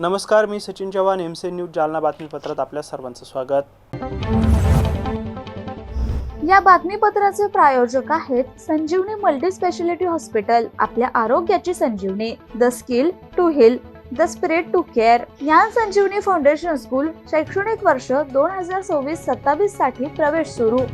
नमस्कार, मी Sachin Chavan, MC news Jalna बातमीपत्रात आपल्या सर्वांचं स्वागत। या बातमीपत्राचे प्रायोजक आहेत संजीवनी मल्टी स्पेशालिटी हॉस्पिटल। आपल्या आरोग्याची Sanjeevani, the skill to heal, the spirit to care. या संजीवनी फाउंडेशन स्कूल शैक्षणिक वर्ष 2026-27 साठी प्रवेश सुरू।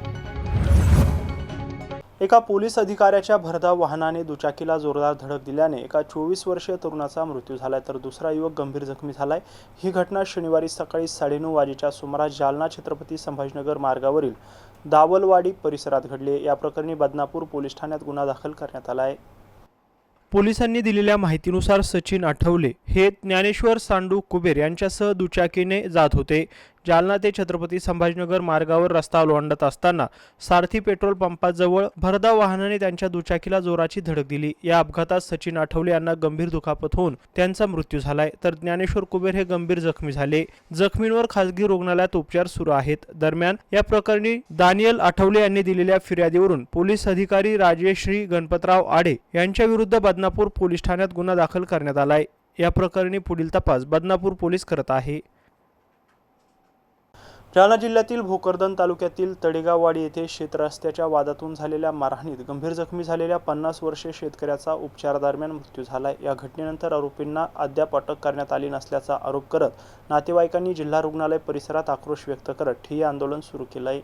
एका पोलीस अधिकाऱ्याच्या भरधाव वाहनाने दुचाकीला जोरदार धडक दिल्याने एका 24 वर्षीय तरुणाचा मृत्यू झालाय, तर दुसरा युवक गंभीर जखमी झालाय। ही घटना शनिवारी सकाळी 9:30 वाजेच्या सुमारास जालना छत्रपती संभाजीनगर मार्गावरील दावलवाडी परिसरात घडली। या प्रकरणी बदनापूर पोलीस ठाण्यात गुन्हा दाखल करण्यात आला आहे। पोलिसांनी दिलेल्या माहितीनुसार सचिन आठवले हे ज्ञानेश्वर सांडू कुबेर यांच्यासह दुचाकीने जात होते। जालना ते छत्रपती संभाजीनगर मार्गावर रस्ता ओलांडत असताना सारथी पेट्रोल पंपाजवळ भरधाव वाहनाने त्यांच्या दुचाकीला जोराची धडक दिली। या अपघातात सचिन आठवले यांना गंभीर दुखापत होऊन त्यांचा मृत्यू झालाय, तर ज्ञानेश्वर कुबेर हे गंभीर जखमी झाले। जखमींवर खासगी रुग्णालयात उपचार सुरू आहेत। दरम्यान या प्रकरणी दानियल आठवले यांनी दिलेल्या फिर्यादीवरून पोलीस अधिकारी राजेश्री गणपतराव आडे यांच्या विरुद्ध बदनापूर पोलीस ठाण्यात गुन्हा दाखल करण्यात आलाय। या प्रकरणी पुढील तपास बदनापूर पोलीस करत आहे। जालना जिल्ह्यातील भोकरदन तालुक्यातील तडेगाववाडी येथे शेतरस्त्याच्या वादातून झालेल्या मारहाणीत गंभीर जखमी झालेल्या 50 वर्षीय शेतकऱ्याचा उपचारादरम्यान मृत्यू झाला। या घटनेनंतर आरोपींना अद्याप अटक करण्यात आली नसल्याचा आरोप करत नातेवाईकांनी जिल्हा रुग्णालय परिसरात आक्रोश व्यक्त करत ठिय्या आंदोलन सुरू केलं आहे।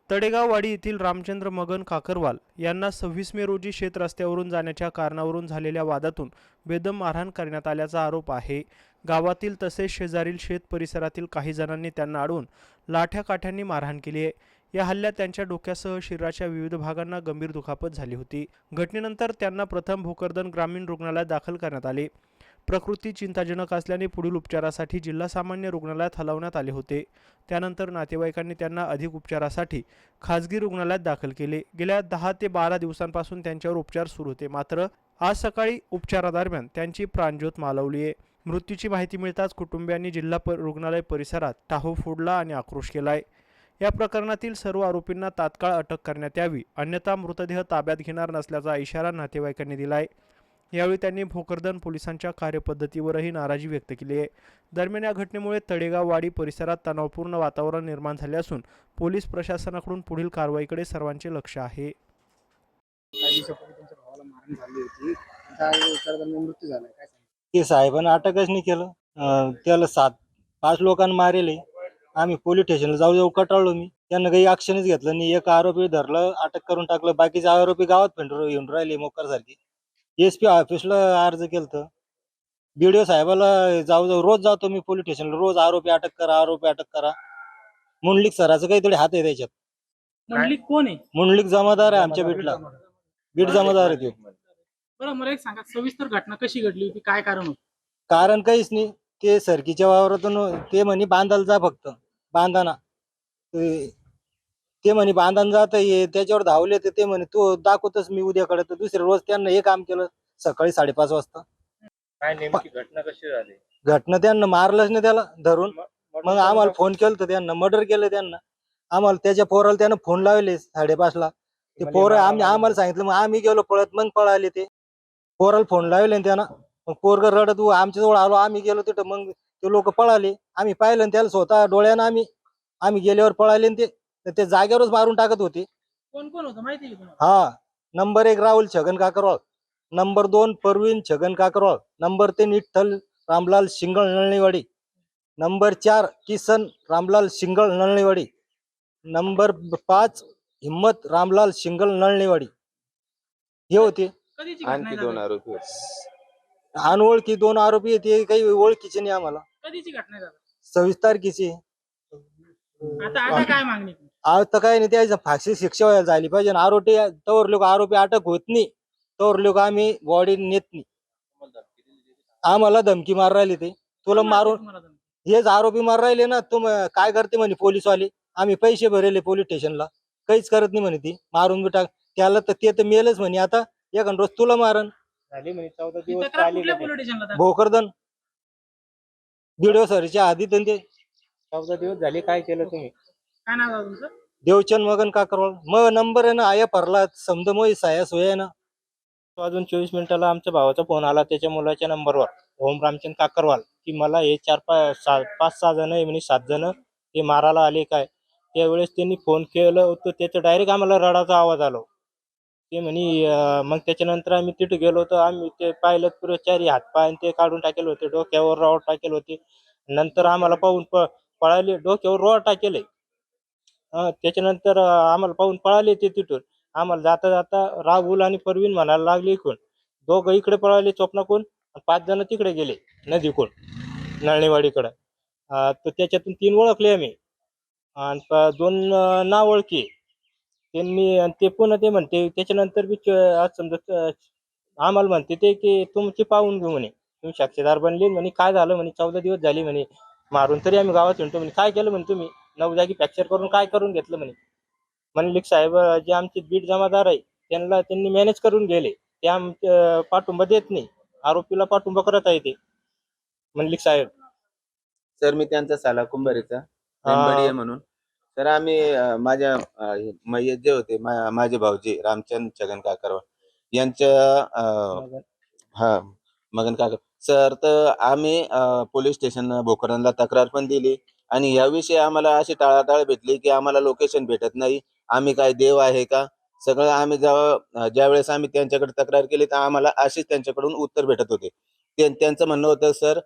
तडेगाववाडी येथील रामचंद्र मगन काकरवाल यांना 26 मे रोजी शेत रस्त्यावरून जाण्याच्या कारणावरून झालेल्या वादातून बेदम मारहाण करण्यात आल्याचा आरोप आहे। गावातील तसेच शेजारील शेत परिसरातील काही जणांनी त्यांना अडवून लाठ्या काठ्यांनी मारहाण केली आहे। या हल्ल्यात त्यांच्या डोक्यासह शरीराच्या विविध भागांना गंभीर दुखापत झाली होती। घटनेनंतर त्यांना प्रथम भोकरदन ग्रामीण रुग्णालयात दाखल करण्यात आले। प्रकृती चिंताजनक असल्याने पुढील उपचारासाठी जिल्हा सामान्य रुग्णालयात हलवण्यात आले होते। त्यानंतर नातेवाईकांनी त्यांना अधिक उपचारासाठी खासगी रुग्णालयात दाखल केले। गेल्या 10 ते 12 दिवसांपासून त्यांच्यावर उपचार सुरू होते, मात्र आज सकाळी उपचारादरम्यान त्यांची प्राणज्योत मालवली आहे। मृत्यूची माहिती मिळताच कुटुंबियांनी जिल्हा रुग्णालय परिसरात टाहो फोडला आणि आक्रोश केलाय। या प्रकरणातील सर्व आरोपींना तात्काळ अटक करण्यात यावी, अन्यथा मृतदेह ताब्यात घेणार नसल्याचा इशारा नातेवाईकांनी दिलाय। यावेळी त्यांनी भोकरदन पोलिसांच्या कार्यपद्धतीवरही नाराजी व्यक्त केली आहे। दरम्यान या घटनेमुळे तडेगाववाडी परिसरात तणावपूर्ण वातावरण निर्माण झाले असून पोलीस प्रशासनाकडून पुढील कारवाईकडे सर्वांचे लक्ष आहे। ते साहेबांनी अटकच नाही केलं। त्याला 5 लोकांना मारेले। आम्ही पोलीस स्टेशनला जाऊ कटाळलो मी, त्यांना काही ऍक्शनच घेतलं नाही। एक आरोपी धरलं, अटक करून टाकलं, बाकीचे आरोपी गावात येऊन राहिले मोकर सारखे। एसपी ऑफिसला अर्ज केलतं, बीडीओ साहेबाला रोज जातो मी पोलीस स्टेशनला, रोज आरोपी अटक करा। मुंडलिक सराचं काहीतरी हात आहे त्याच्यात। मुंडलिक कोण आहे? मुंडलिक जमादार आहे आमच्या बीड जमादार आहे तो। बरं, मला एक सांगा, सविस्तर घटना कशी घडली होती, काय कारण होतं? कारण काहीच नाही, ते सरकीच्या वावरातून ते म्हणे बांधायला जा, फक्त बांधाना ते म्हणे बांधान जात, त्याच्यावर धावले ते म्हणे तू दाखवतच मी उद्याकडे। तर दुसऱ्या रोज त्यांना हे काम केलं सकाळी 5:30 वाजता। काय नेमकी घटना कशी झाली? घटना त्यांना मारलंच नाही त्याला धरून, मग आम्हाला फोन केलं तर त्यांना मर्डर केलं त्यांना। आम्हाला त्याच्या पोराला त्यानं फोन लावले 5:30ला, ते पोरं आम्हाला सांगितलं, मग आम्ही गेलो पळत, मग पळाले ते पोराला फोन लावले त्यानं। मग पोरग रडत आमच्या जवळ आलो, आम्ही गेलो तिथं, मग ते लोक पळाले। आम्ही पाहिलं त्याला स्वतः डोळ्यानं, आम्ही गेल्यावर पळाले ते जागेवरच मारून टाकत होते। कोण कोण होतं माहिती आहे तुम्हाला? हा, number 1 Rahul Chhagan Kakarwal, number 2 Parveen Chhagan Kakarwal, number 3 Vitthal Ramlal Shingal Nalniwadi, number 4 Kisan Ramlal Shingal Nalniwadi, number 5 Himmat Ramlal Shingal नळणीवाडी हे होते। कधीची आणखी घटना 2 आहे? आरोपी अनोळखी 2 आरोपी ते काही ओळखीचे नाही आम्हाला। कधीची घटना आहे दादा? 26 तारखेची। आता काय मागणी? आता काय नाही, त्याच्या फाशी शिक्षा व्हायला झाली पाहिजे। आरोपी तवर लोक आरोपी अटक होत नाही तवर लोक आम्ही बॉडी नेत नाही। आम्हाला धमकी मार राहिले, ते तुला मारून, तुम्हाला धमकी? हेच आरोपी मार राहिले ना। तुम काय करते म्हणे पोलीसवाले, आम्ही पैसे भरेले पोलीस स्टेशनला, काहीच करत नाही म्हणे, ती मारून बी टाक त्याला, तर ते तर मेलच म्हणे। आता एखाद रोज तुला मारण झाली म्हणे 14 ही दिवस तक्रार कुठल्या पोलीस स्टेशनला दाखल? भोकरदन बीडीओ सरच्या आधी त्यांचे 14 दिवस झाले। काय केलं तुम्ही? काय नाव आहे तुमचं? देवचंद मगन काकरवाल। मग नंबर आहे ना, आया भरला समजा, मग साया सोया ना। अजून 24 मिनिटाला आमच्या भावाचा फोन आला त्याच्या मुलाच्या नंबरवर, ओम रामचंद काकरवाल की मला हे 5-6 जण आहे म्हणे 7 जण ते मारायला आले काय. त्यावेळेस त्यांनी फोन केलं होतं त्याचं डायरेक्ट आम्हाला रडाचा आवाज आला. ते म्हणे मग त्याच्यानंतर आम्ही तिथे गेलो होतो. आम्ही ते पाहिलं पुरे चारी हातपाय आणि ते काढून टाकेले होते. डोक्यावर रॉड टाकेले होते. नंतर आम्हाला पाहून पळाले. डोक्यावर रॉड टाकेले. त्याच्यानंतर आम्हाला पाहून पळाले ते तिथून. आम्हाला जाता जाता राहुल आणि परवीन म्हणायला लागले इकडून. दोघं इकडे पळाले चोपनाकडून आणि 5 जण तिकडे गेले नदीकडून नळणीवाडीकडं. तर त्याच्यातून 3 ओळखले आम्ही आणि 2 नाओळखी. त्यांनी आणि ते पुन्हा ते म्हणते त्याच्यानंतर बी आज समजा आम्हाला म्हणते ते की तुमची पाहून घेऊ म्हणे. तुम्ही साक्षीदार बनले म्हणे. काय झालं म्हणे 14 दिवस झाले म्हणे मारून. तरी आम्ही गावात हिंडतो म्हणे. काय केलं म्हणे तुम्ही? 9 जागी फ्रॅक्चर करून काय करून घेतलं म्हणे. मनलिक साहेब जे आमचे बीट जमादार आहे त्यांनी मॅनेज करून गेले. ते आमच्या पाठिंबा देत नाही. आरोपीला पाठिंबा करत आहे ते मनलिक साहेब. सर मी त्यांचा साला कुंभारीचा हा. आहे म्हणून. तर आम्ही माझ्या मय्यत जे होते माझे भाऊजी रामचंद छगन काकरवाल यांच्या हा मगन काका सर. तर आम्ही पोलीस स्टेशन भोकरदनला तक्रार पण दिली आणि याविषयी आम्हाला अशी टाळाटाळ भेटली की आम्हाला लोकेशन भेटत नाही. आम्ही काय देव आहे का? सगळं आम्ही ज्यावेळेस आम्ही त्यांच्याकडे तक्रार केली तर आम्हाला अशीच त्यांच्याकडून उत्तर भेटत होते. त्यांचं म्हणणं होतं सर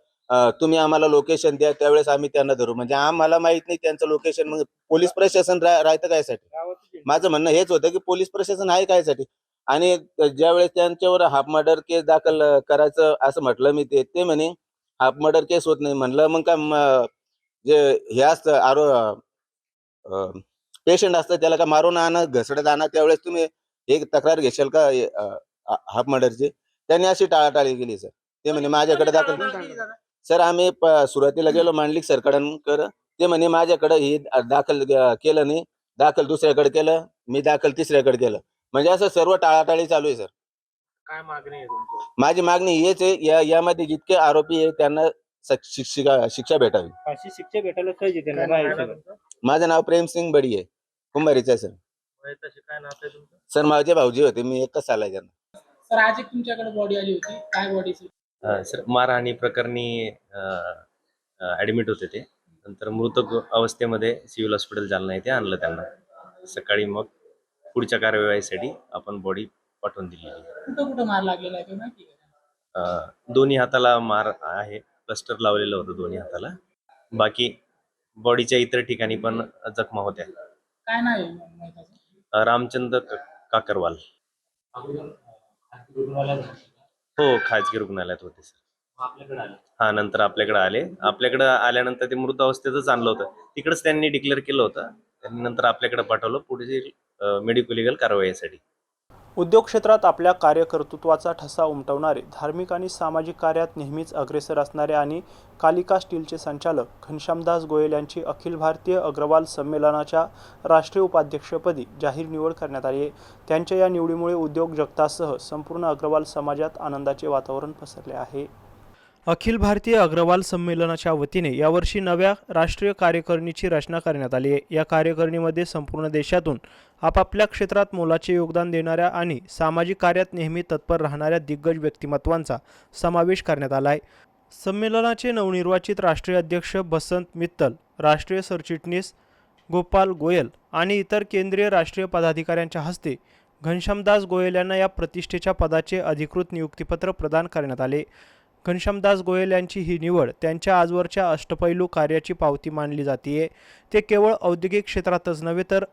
तुम्ही आम्हाला लोकेशन द्या त्यावेळेस आम्ही त्यांना धरू. म्हणजे आम्हाला माहित नाही त्यांचं लोकेशन. मग पोलीस प्रशासन राहतं कायसाठी? माझं म्हणणं हेच होतं की पोलीस प्रशासन आहे कायसाठी? आणि ज्यावेळेस त्यांच्यावर हाफ मर्डर केस दाखल करायचं असं म्हटलं मी ते म्हणे हाफ मर्डर केस होत नाही. म्हणलं मग काय जे हे असतं पेशंट असतं त्याला का मारून आणा घसडत आणा त्यावेळेस तुम्ही एक तक्रार घेशाल का हाफ मर्डरची? त्यांनी अशी टाळाटाळी केली सर. ते म्हणे माझ्याकडे दाखल. सर आम्ही सुरुवातीला गेलो मांडलिक सरकारकडे. ते म्हणे माझ्याकडे ही दाखल केलं नाही. दाखल दुसऱ्याकडे केलं. मी दाखल तिसऱ्याकडे केलं. म्हणजे असं सर्व टाळाटाळी चालू आहे सर. काय मागणी आहे तुमची? माझी मागणी हेच आहे यामध्ये जितके आरोपी आहे त्यांना शिक्षा भेटावी. अशी शिक्षा भेटायला पाहिजे काय नाव आहे तुमचं? माझं नाव प्रेमसिंग बडी आहे. कुंभारीचं आहे सर. वयाचं काय नाव आहे तुमचं? सर माझे भाऊजी होते. मी एकच साला त्यांना. सर आज एक तुमच्याकडे बॉडी आली होती. काय बॉडीची? सर मारहाणी प्रकरणी ॲडमिट होते ते. नंतर मृत अवस्थेमध्ये सिव्हिल हॉस्पिटल जालना येथे आणलं त्यांना. सकाळी मग पुढच्या कार्यवाहीसाठी आपण बॉडी पाठवून दिली. कुठं कुठं मार लागलेला आहे माहिती आहे? दोन्ही हाताला मार आहे. प्लास्टर लावलेलं होतं दोन्ही हाताला. बाकी बॉडीच्या इतर ठिकाणी पण जखमा होत्या. काय नाव आहे माहिती? रामचंद्र काकरवाल. हो खाजगी रुग्णालयात होते सर. हा नंतर आपल्याकडे आले. आपल्याकडे आल्यानंतर ते मृत अवस्थेतच आणलं होतं. तिकडेच त्यांनी डिक्लेअर केलं होतं. त्यांनी नंतर आपल्याकडे पाठवलं पुढील मेडिकल लिगल कारवाईसाठी. उद्योग क्षेत्रात आपल्या कार्यकर्तृत्वाचा ठसा उमटवणारे, धार्मिक आणि सामाजिक कार्यात नेहमीच अग्रेसर असणारे आणि कालिका स्टीलचे संचालक घनश्यामदास गोयल यांची अखिल भारतीय अग्रवाल संमेलनाच्या राष्ट्रीय उपाध्यक्षपदी जाहीर निवड करण्यात आली आहे. त्यांच्या या निवडीमुळे उद्योग जगतासह संपूर्ण अग्रवाल समाजात आनंदाचे वातावरण पसरले आहे. अखिल भारतीय अग्रवाल संमेलनाच्या वतीने यावर्षी नव्या राष्ट्रीय कार्यकारिणीची रचना करण्यात आली आहे. या कार्यकारिणीमध्ये संपूर्ण देशातून आपापल्या क्षेत्रात मोलाचे योगदान देणाऱ्या आणि सामाजिक कार्यात नेहमी तत्पर राहणाऱ्या दिग्गज व्यक्तिमत्वांचा समावेश करण्यात आला आहे. संमेलनाचे नवनिर्वाचित राष्ट्रीय अध्यक्ष बसंत मित्तल, राष्ट्रीय सरचिटणीस गोपाल गोयल आणि इतर केंद्रीय राष्ट्रीय पदाधिकाऱ्यांच्या हस्ते घनश्यामदास गोयल यांना या प्रतिष्ठेच्या पदाचे अधिकृत नियुक्तीपत्र प्रदान करण्यात आले. घनश्यामदास गोयल यांची ही निवड त्यांच्या आजवरच्या अष्टपैलू कार्याची पावती मानली जाते. ते केवळ औद्योगिक क्षेत्रातच नव्हे तर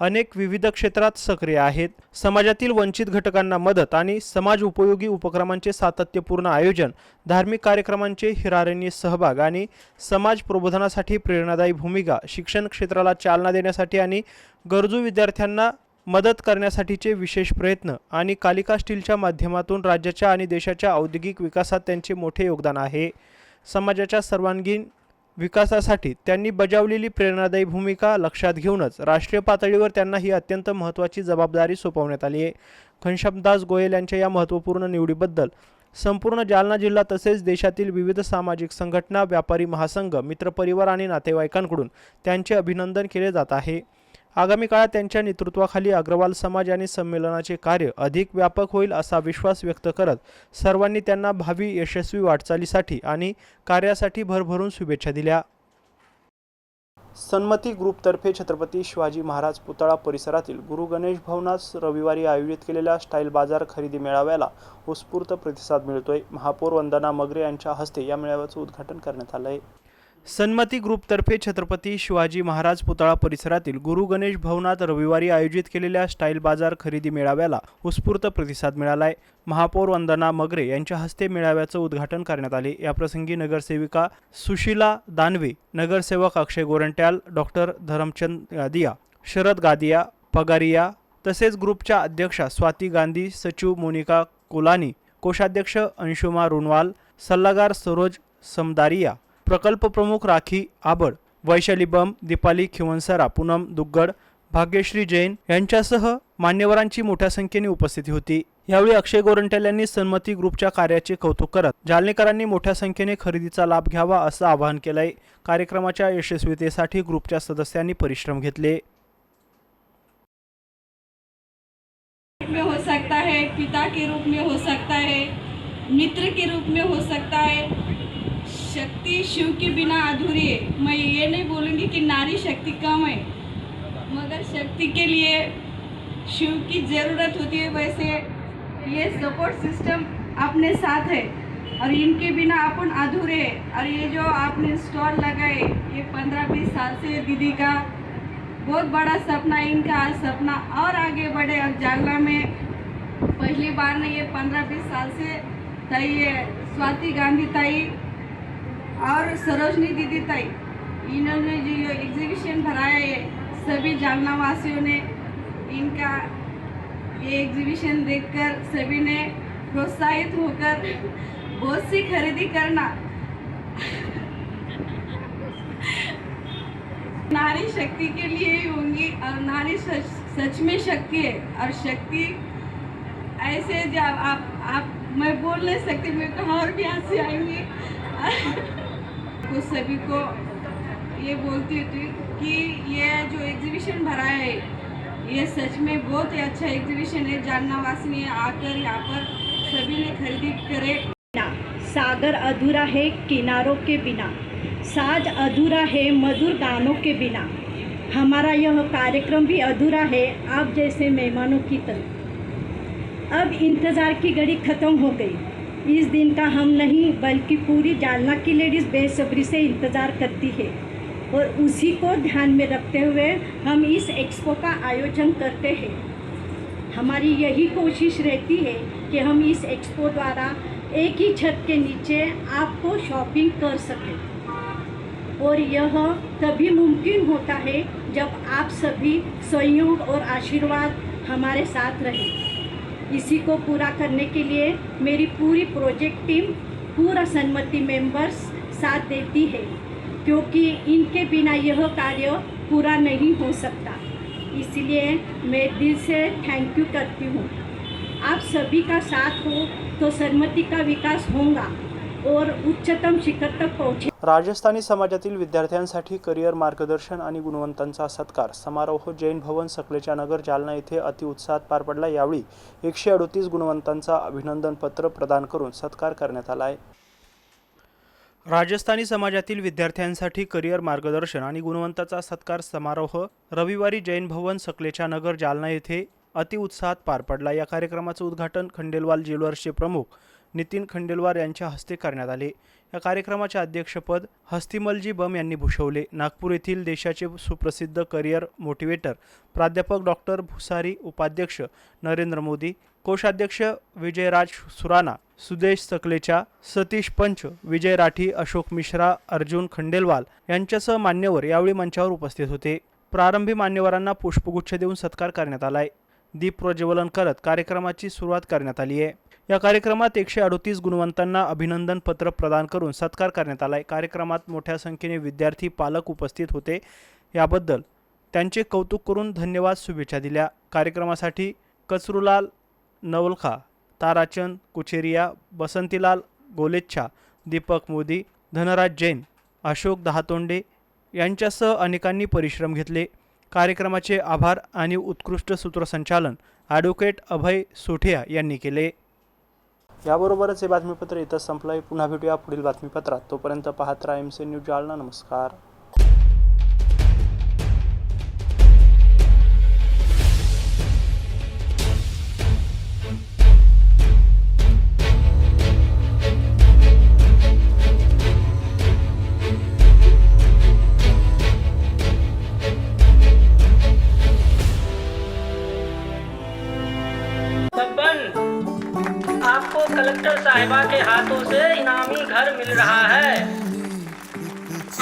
अनेक विविध क्षेत्रात सक्रिय आहेत. समाजातील वंचित घटकांना मदत आणि समाज उपयोगी उपक्रमांचे सातत्यपूर्ण आयोजन, धार्मिक कार्यक्रमांचे हिरारण्य सहभाग आणि समाज प्रबोधनासाठी प्रेरणादायी भूमिका, शिक्षण क्षेत्राला चालना देण्यासाठी आणि गरजू विद्यार्थ्यांना मदत करण्यासाठीचे विशेष प्रयत्न आणि कालिका स्टीलच्या माध्यमातून राज्याच्या आणि देशाच्या औद्योगिक विकासात त्यांचे मोठे योगदान आहे. समाजाच्या सर्वांगीण विकासासाठी त्यांनी बजावलेली प्रेरणादायी भूमिका लक्षात घेऊनच राष्ट्रीय पातळीवर त्यांना ही अत्यंत महत्त्वाची जबाबदारी सोपवण्यात आली आहे. घनश्यामदास गोयल यांच्या या महत्त्वपूर्ण निवडीबद्दल संपूर्ण जालना जिल्हा तसेच देशातील विविध सामाजिक संघटना, व्यापारी महासंघ, मित्रपरिवार आणि नातेवाईकांकडून त्यांचे अभिनंदन केले जात आहे. आगामी काळात त्यांच्या नेतृत्वाखाली अग्रवाल समाज आणि संमेलनाचे कार्य अधिक व्यापक होईल असा विश्वास व्यक्त करत सर्वांनी त्यांना भावी यशस्वी वाटचालीसाठी आणि कार्यासाठी भरभरून शुभेच्छा दिल्या. सन्मती ग्रुपतर्फे छत्रपती शिवाजी महाराज पुतळा परिसरातील गुरु गणेश भवनात रविवारी आयोजित केलेल्या स्टाईल बाजार खरेदी मेळाव्याला उत्स्फूर्त प्रतिसाद मिळतोय. महापौर वंदना मगरे यांच्या हस्ते या मेळाव्याचं उद्घाटन करण्यात आलं आहे. सन्मती ग्रुपतर्फे छत्रपती शिवाजी महाराज पुतळा परिसरातील गुरु गणेश भवनात रविवारी आयोजित केलेल्या स्टाईल बाजार खरेदी मेळाव्याला उत्स्फूर्त प्रतिसाद मिळालाय. महापौर वंदना मगरे यांच्या हस्ते मेळाव्याचं उद्घाटन करण्यात आले. याप्रसंगी नगरसेविका सुशीला दानवे, नगरसेवक अक्षय गोरंट्याल, डॉक्टर धरमचंद गादिया, शरद गादिया, पगारिया तसेच ग्रुपच्या अध्यक्षा स्वाती गांधी, सचिव मोनिका कोलानी, कोषाध्यक्ष अंशुमा रुनवाल, सल्लागार सरोज समदारिया, प्रकल्प प्रमुख राखी आबड, वैशाली बम, दीपाली खिवनसरा, पूनम दुग्गड, भाग्यश्री जैन यांच्यासह मान्यवरांची मोठ्या संख्येने उपस्थिती होती. यावेळी अक्षय गोरंट्याल यांनी सन्मती ग्रुपच्या कार्याचे कौतुक करत जालनेकरांनी मोठ्या संख्येने खरेदीचा लाभ घ्यावा असं आवाहन केलंय. कार्यक्रमाच्या यशस्वीतेसाठी ग्रुपच्या सदस्यांनी परिश्रम घेतले. में हो सकता है, पिता के रूप में हो सकता है, मित्र के रूप में हो सकता है. शक्ति शिव के बिना अधूरी है. मैं ये नहीं बोलूँगी कि नारी शक्ति कम है, मगर शक्ति के लिए शिव की ज़रूरत होती है. वैसे ये सपोर्ट सिस्टम अपने साथ है और इनके बिना अपन अधूरे हैं. और ये जो आपने स्टॉल लगाए, ये 15-20 साल से दीदी का बहुत बड़ा सपना है. इनका आज सपना और आगे बढ़े. और जालना में पहली बार नहीं, ये 15-20 साल से ताई है, स्वाति गांधी ताई और सरोजनी दीदी ताई, इन्होंने जो ये एग्जीबिशन भराया है, सभी जालना वासियों ने इनका ये एग्जीबिशन देखकर सभी ने प्रोत्साहित होकर बहुत सी खरीदी करना. नारी शक्ति के लिए ही होंगी और नारी सच में शक्ति है. और शक्ति ऐसे जब आप मैं बोल नहीं सकती, मेरे को और भी हंसी आएंगी. तो सभी को ये बोलती थी कि ये जो एग्जीबिशन भरा है, ये सच में बहुत ही अच्छा एग्जीबिशन है. जानना वासी ने आकर यहाँ पर सभी ने खरीदी करे. सागर अधूरा है किनारों के बिना, साज अधूरा है मधुर गानों के बिना. हमारा यह कार्यक्रम भी अधूरा है आप जैसे मेहमानों की तरह. अब इंतज़ार की घड़ी ख़त्म हो गई. इस दिन का हम नहीं बल्कि पूरी जालना की लेडीज़ बेसब्री से इंतज़ार करती है. और उसी को ध्यान में रखते हुए हम इस एक्सपो का आयोजन करते हैं. हमारी यही कोशिश रहती है कि हम इस एक्सपो द्वारा एक ही छत के नीचे आपको शॉपिंग कर सकें. और यह तभी मुमकिन होता है जब आप सभी सहयोग और आशीर्वाद हमारे साथ रहें. इसी को पूरा करने के लिए मेरी पूरी प्रोजेक्ट टीम, पूरा सन्मति मेंबर्स साथ देती है, क्योंकि इनके बिना यह कार्य पूरा नहीं हो सकता. इसलिए मैं दिल से थैंक यू करती हूँ. आप सभी का साथ हो तो सन्मति का विकास होगा और उच्चतम शिखर तक पहुँचे. राजस्थानी समाजातील विद्यार्थ्यांसाठी करिअर मार्गदर्शन आणि गुणवंतांचा सत्कार समारोह जैन भवन सकलेच्या नगर जालना येथे अतिउत्साहात पार पडला. यावेळी 138 गुणवंतांचा अभिनंदन पत्र प्रदान करून सत्कार करण्यात आला आहे. राजस्थानी समाजातील विद्यार्थ्यांसाठी करिअर मार्गदर्शन आणि गुणवंताचा सत्कार समारोह रविवारी जैन भवन सकलेच्या नगर जालना येथे अतिउत्साहात पार पडला. या कार्यक्रमाचं उद्घाटन खंडेलवाल ज्वेलर्सचे प्रमुख नितीन खंडेलवाल यांच्या हस्ते करण्यात आले. या कार्यक्रमाचे अध्यक्षपद हस्तिमलजी बम यांनी भूषवले. नागपूर येथील देशाचे सुप्रसिद्ध करिअर मोटिवेटर प्राध्यापक डॉक्टर भुसारी, उपाध्यक्ष नरेंद्र मोदी, कोषाध्यक्ष विजयराज सुराणा, सुदेश सकलेचा, सतीश पंच, विजय राठी, अशोक मिश्रा, अर्जुन खंडेलवाल यांच्यासह मान्यवर यावेळी मंचावर उपस्थित होते. प्रारंभी मान्यवरांना पुष्पगुच्छ देऊन सत्कार करण्यात आलाय. दीप प्रज्वलन करत कार्यक्रमाची सुरुवात करण्यात आली आहे. या कार्यक्रमात 138 गुणवंतांना अभिनंदन पत्र प्रदान करून सत्कार करण्यात आलाय. कार्यक्रमात मोठ्या संख्येने विद्यार्थी, पालक उपस्थित होते. याबद्दल त्यांचे कौतुक करून धन्यवाद, शुभेच्छा दिल्या. कार्यक्रमासाठी कचरूलाल नवलखा, ताराचंद कुचेरिया, बसंतीलाल गोलेच्छा, दीपक मोदी, धनराज जैन, अशोक दहातोंडे यांच्यासह अनेकांनी परिश्रम घेतले. कार्यक्रमाचे आभार आणि उत्कृष्ट सूत्रसंचालन ॲडव्होकेट अभय सोठिया यांनी केले. याबरोबरच हे बातमीपत्र इथं संपलं आहे. पुन्हा भेटूया पुढील बातमीपत्रात. तोपर्यंत पाहत राहा MC न्यूज जालना. नमस्कार. आपको कलेक्टर साहिबा के हाथों से इनामी घर मिल रहा है.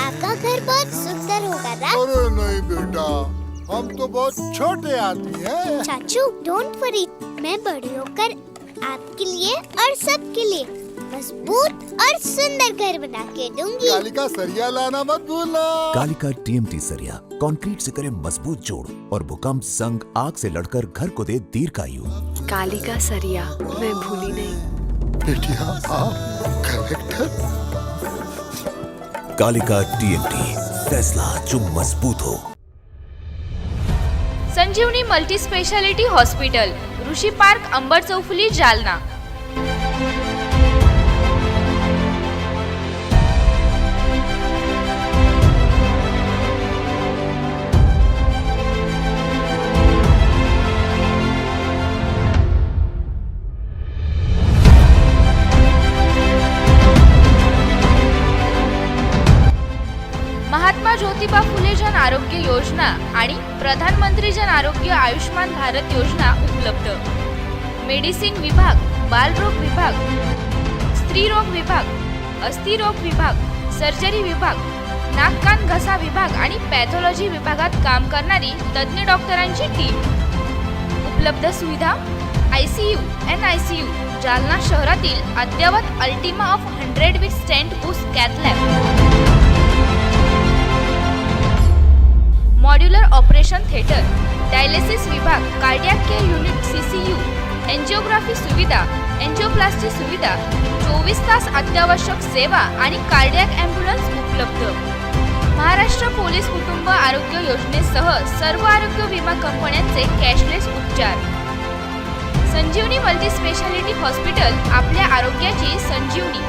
आपका घर बहुत सुंदर होगा ना? अरे नहीं बेटा, हम तो बहुत छोटे आदमी हैं। चाचू डोंट वरी, मैं बड़ी होकर आपके लिए और सबके लिए मजबूत और सुंदर घर बना के दूंगी. कालिका सरिया लाना मत भूलना. कालिका TMT सरिया कंक्रीट से करे मजबूत जोड़ और भूकंप संग आग से लड़कर घर को दे दीर्घायु. कालिका सरिया मैं भूली नहीं. बेटिया आप कलेक्टर. कालिका TMT फैसला जो मजबूत हो. संजीवनी मल्टी स्पेशालिटी हॉस्पिटल, ऋषी पार्क, अंबर चौफुली, जालना. महात्मा ज्योतिबा फुले जन आरोग्य योजना आणि प्रधानमंत्री जन आरोग्य आयुष्मान भारत योजना उपलब्ध. मेडिसिन विभाग, बालरोग विभाग, स्त्रीरोग विभाग, अस्थिरोग विभाग, सर्जरी विभाग, नाक कान घसा विभाग आणि पॅथॉलॉजी विभागात काम करणारी तज्ञ डॉक्टरांची टीम. उपलब्ध सुविधा ICU, NICU. जालना शहरातील अद्ययावत ultima of 100 with stent boost cath lab. Modular operation theatre, dialysis विभाग, cardiac care unit CCU, angiography सुविधा, एंजिओप्लास्टी सुविधा, 24 तास अत्यावश्यक सेवा आणि कार्डियक ॲम्ब्युलन्स उपलब्ध. महाराष्ट्र पोलीस कुटुंब आरोग्य योजनेसह सर्व आरोग्य विमा कंपन्यांचे कॅशलेस उपचार. संजीवनी मल्टी स्पेशालिटी हॉस्पिटल, आपल्या आरोग्याची संजीवनी.